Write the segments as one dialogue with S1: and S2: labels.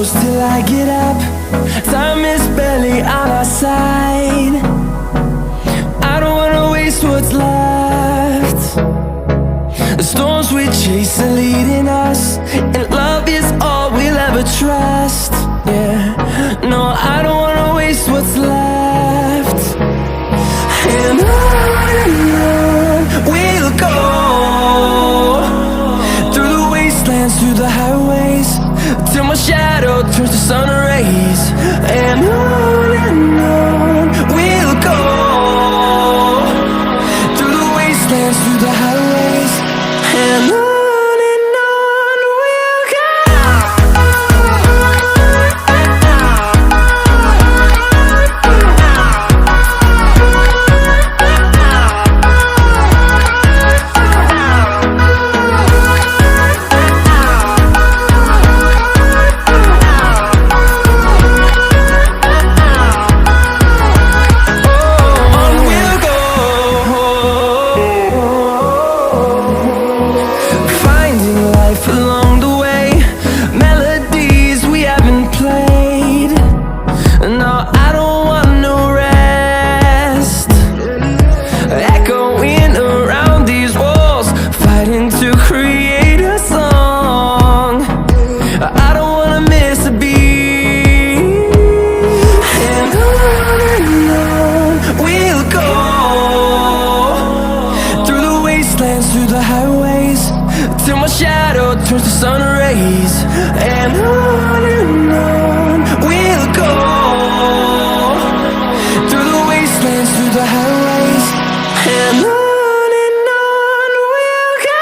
S1: close till I get up. Time is barely on our side. I don't wanna waste what's left. The storms we chase are leading us, and love is all we'll ever trust. Yeah, no, I don't wanna waste what's left. And on we'll go, through the wastelands, through the highways, till my shadow turns to sun rays. And on we'll go, through the wastelands, through the highways, and on we'll go. Through the highways, till my shadow turns to sun rays. And on we'll go, through the wastelands, through the highways, and on we'll go.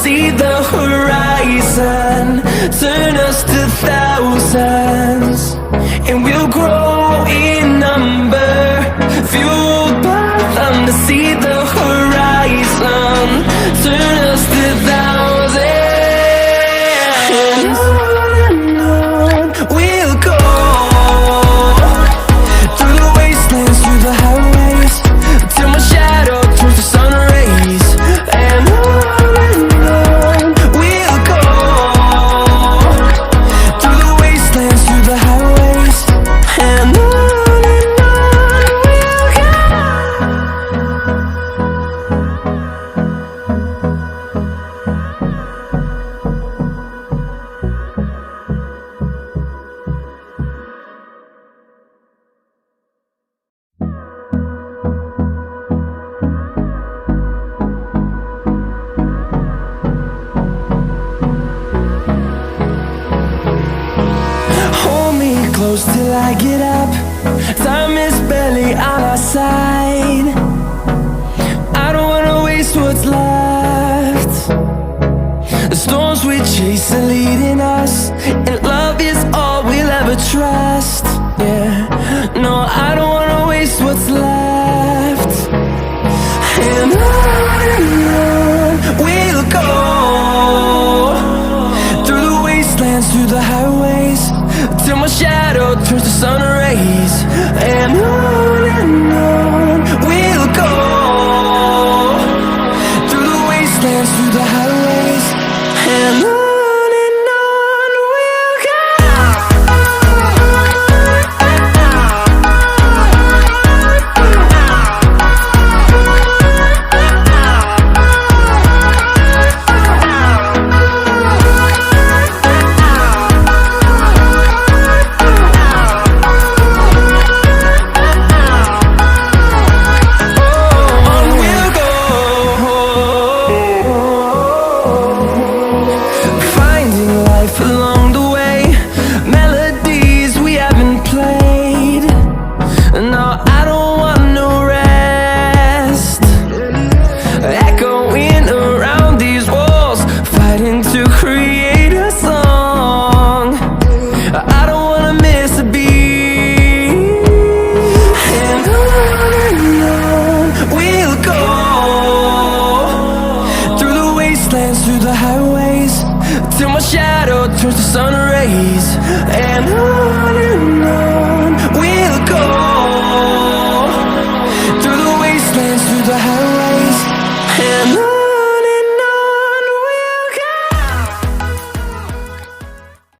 S1: See the horizon, turn us to thousands, and we'll grow in number, fueled by them. To see the horizon, turn us to thousands, and on we'll go, through the wastelands, through the highways, till my shadow turns to sun rays. And close till I get up. Time is barely on our side. I don't wanna waste what's left. The storms we chase are leading us, and love is all we'll ever trust. Yeah, no, I don't wanna waste what's left. And on we'll go, through the wastelands, through the highways, till my shadow turns to sun rays. And on we'll go, through the wastelands, through the highways, and on we'll go. wastelands, through the highways, till my shadow turns to sun rays. And on we'll go.